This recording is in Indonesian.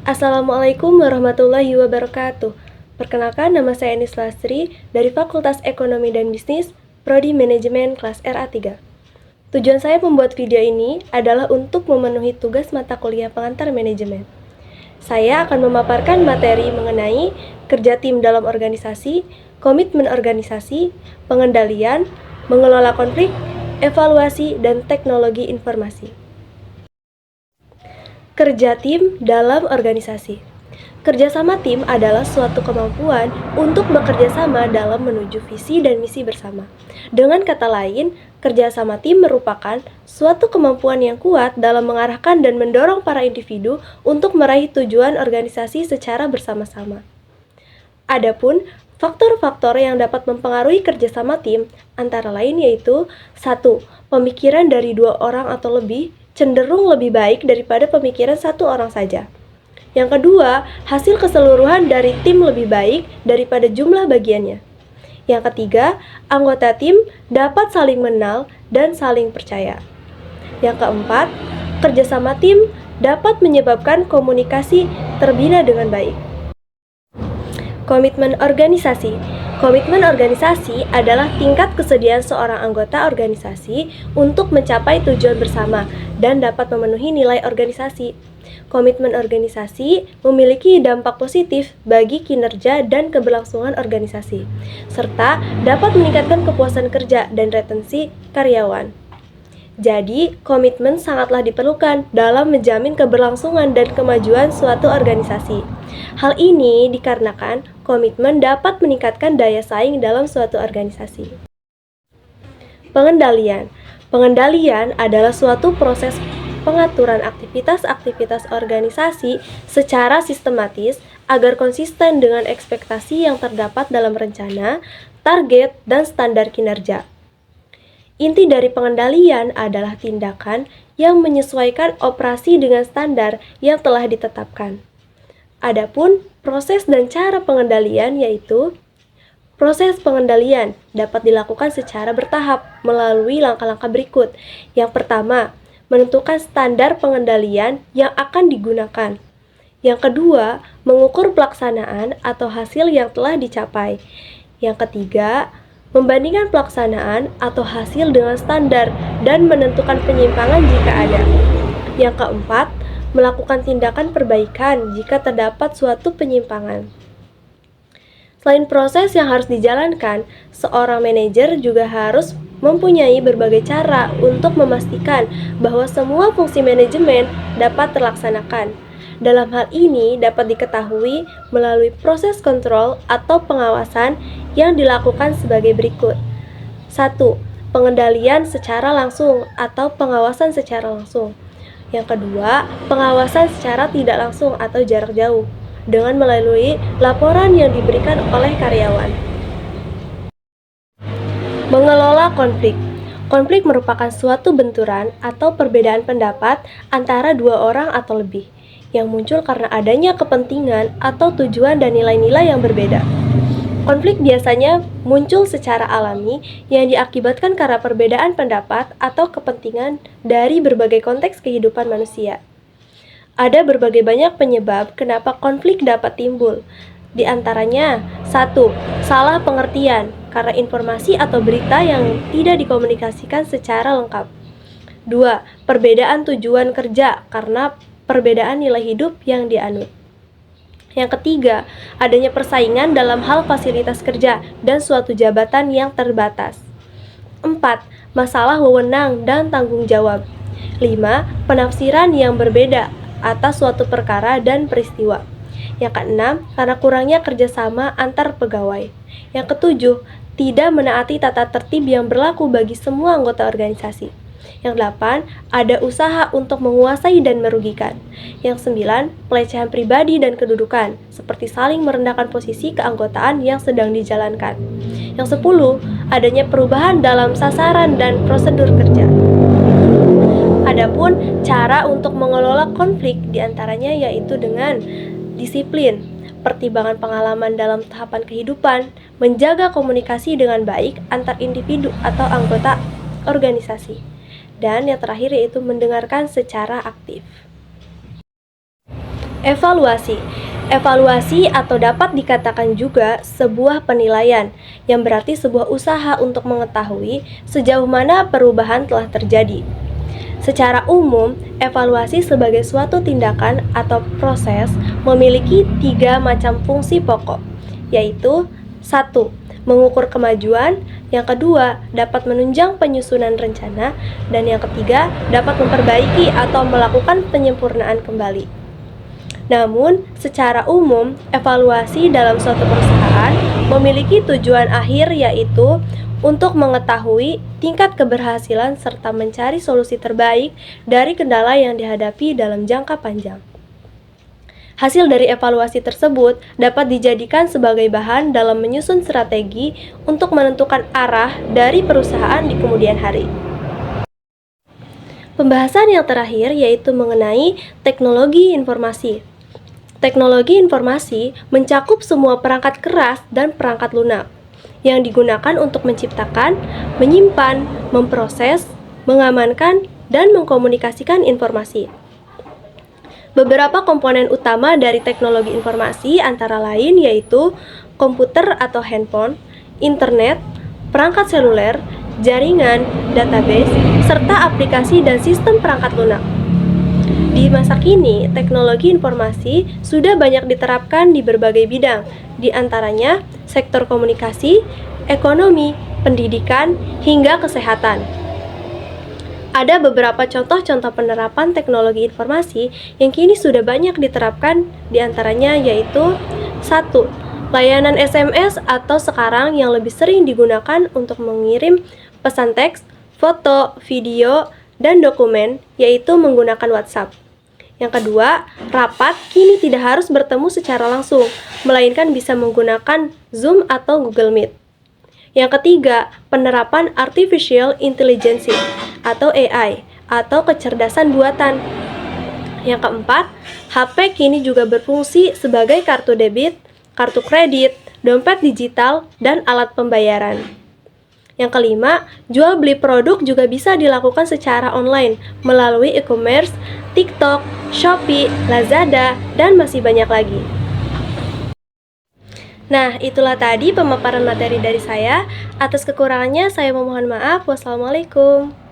Assalamualaikum warahmatullahi wabarakatuh. Perkenalkan, nama saya Enis Lastri dari Fakultas Ekonomi dan Bisnis, Prodi Manajemen kelas RA3. Tujuan saya membuat video ini adalah untuk memenuhi tugas mata kuliah pengantar manajemen. Saya akan memaparkan materi mengenai kerja tim dalam organisasi, komitmen organisasi, pengendalian, mengelola konflik, evaluasi, dan teknologi informasi. Kerja tim dalam organisasi. Kerjasama tim adalah suatu kemampuan untuk bekerja sama dalam menuju visi dan misi bersama. Dengan kata lain, kerjasama tim merupakan suatu kemampuan yang kuat dalam mengarahkan dan mendorong para individu untuk meraih tujuan organisasi secara bersama-sama. Adapun faktor-faktor yang dapat mempengaruhi kerjasama tim antara lain yaitu 1. Pemikiran dari 2 orang atau lebih cenderung lebih baik daripada pemikiran 1 orang saja. Yang kedua, hasil keseluruhan dari tim lebih baik daripada jumlah bagiannya. Yang ketiga, anggota tim dapat saling mengenal dan saling percaya. Yang keempat, kerjasama tim dapat menyebabkan komunikasi terbina dengan baik. Komitmen organisasi. Komitmen organisasi adalah tingkat kesediaan seorang anggota organisasi untuk mencapai tujuan bersama dan dapat memenuhi nilai organisasi. Komitmen organisasi memiliki dampak positif bagi kinerja dan keberlangsungan organisasi, serta dapat meningkatkan kepuasan kerja dan retensi karyawan. Jadi, komitmen sangatlah diperlukan dalam menjamin keberlangsungan dan kemajuan suatu organisasi. Hal ini dikarenakan komitmen dapat meningkatkan daya saing dalam suatu organisasi. Pengendalian. Pengendalian adalah suatu proses pengaturan aktivitas-aktivitas organisasi secara sistematis agar konsisten dengan ekspektasi yang terdapat dalam rencana, target, dan standar kinerja. Inti dari pengendalian adalah tindakan yang menyesuaikan operasi dengan standar yang telah ditetapkan. Adapun proses dan cara pengendalian yaitu proses pengendalian dapat dilakukan secara bertahap melalui langkah-langkah berikut. Yang pertama, menentukan standar pengendalian yang akan digunakan. Yang kedua, mengukur pelaksanaan atau hasil yang telah dicapai. Yang ketiga, membandingkan pelaksanaan atau hasil dengan standar dan menentukan penyimpangan jika ada. Yang keempat, melakukan tindakan perbaikan jika terdapat suatu penyimpangan. Selain proses yang harus dijalankan, seorang manajer juga harus mempunyai berbagai cara untuk memastikan bahwa semua fungsi manajemen dapat terlaksanakan. Dalam hal ini dapat diketahui melalui proses kontrol atau pengawasan yang dilakukan sebagai berikut. 1. Pengendalian secara langsung atau pengawasan secara langsung. Yang kedua, pengawasan secara tidak langsung atau jarak jauh dengan melalui laporan yang diberikan oleh karyawan. Mengelola konflik. Konflik merupakan suatu benturan atau perbedaan pendapat antara 2 orang atau lebih yang muncul karena adanya kepentingan atau tujuan dan nilai-nilai yang berbeda. Konflik biasanya muncul secara alami yang diakibatkan karena perbedaan pendapat atau kepentingan dari berbagai konteks kehidupan manusia. Ada berbagai banyak penyebab kenapa konflik dapat timbul. Di antaranya, 1. Salah pengertian karena informasi atau berita yang tidak dikomunikasikan secara lengkap. 2. Perbedaan tujuan kerja karena perbedaan nilai hidup yang dianut. Yang ketiga, adanya persaingan dalam hal fasilitas kerja dan suatu jabatan yang terbatas. 4. Masalah wewenang dan tanggung jawab. 5. Penafsiran yang berbeda atas suatu perkara dan peristiwa. Yang keenam, karena kurangnya kerjasama antar pegawai. Yang ketujuh, tidak menaati tata tertib yang berlaku bagi semua anggota organisasi. Yang 8, ada usaha untuk menguasai dan merugikan. Yang 9, pelecehan pribadi dan kedudukan, seperti saling merendahkan posisi keanggotaan yang sedang dijalankan. Yang 10, adanya perubahan dalam sasaran dan prosedur kerja. Adapun cara untuk mengelola konflik diantaranya yaitu dengan disiplin, pertimbangan pengalaman dalam tahapan kehidupan, menjaga komunikasi dengan baik antar individu atau anggota organisasi. Dan yang terakhir yaitu mendengarkan secara aktif. Evaluasi. Evaluasi atau dapat dikatakan juga sebuah penilaian, yang berarti sebuah usaha untuk mengetahui sejauh mana perubahan telah terjadi. Secara umum, evaluasi sebagai suatu tindakan atau proses memiliki 3 macam fungsi pokok, yaitu 1. Mengukur kemajuan, yang kedua dapat menunjang penyusunan rencana, dan yang ketiga dapat memperbaiki atau melakukan penyempurnaan kembali. Namun, secara umum, evaluasi dalam suatu perusahaan memiliki tujuan akhir, yaitu untuk mengetahui tingkat keberhasilan serta mencari solusi terbaik dari kendala yang dihadapi dalam jangka panjang. Hasil dari evaluasi tersebut dapat dijadikan sebagai bahan dalam menyusun strategi untuk menentukan arah dari perusahaan di kemudian hari. Pembahasan yang terakhir yaitu mengenai teknologi informasi. Teknologi informasi mencakup semua perangkat keras dan perangkat lunak yang digunakan untuk menciptakan, menyimpan, memproses, mengamankan, dan mengkomunikasikan informasi. Beberapa komponen utama dari teknologi informasi antara lain yaitu komputer atau handphone, internet, perangkat seluler, jaringan, database, serta aplikasi dan sistem perangkat lunak. Di masa kini, teknologi informasi sudah banyak diterapkan di berbagai bidang, di antaranya sektor komunikasi, ekonomi, pendidikan, hingga kesehatan. Ada beberapa contoh-contoh penerapan teknologi informasi yang kini sudah banyak diterapkan, di antaranya yaitu 1. Layanan SMS atau sekarang yang lebih sering digunakan untuk mengirim pesan teks, foto, video, dan dokumen, yaitu menggunakan WhatsApp. Yang kedua, rapat kini tidak harus bertemu secara langsung, melainkan bisa menggunakan Zoom atau Google Meet. Yang ketiga, penerapan Artificial Intelligence atau AI atau kecerdasan buatan. Yang keempat, HP kini juga berfungsi sebagai kartu debit, kartu kredit, dompet digital, dan alat pembayaran. Yang kelima, jual beli produk juga bisa dilakukan secara online melalui e-commerce, TikTok, Shopee, Lazada, dan masih banyak lagi. Nah, itulah tadi pemaparan materi dari saya. Atas kekurangannya, saya memohon maaf. Wassalamualaikum.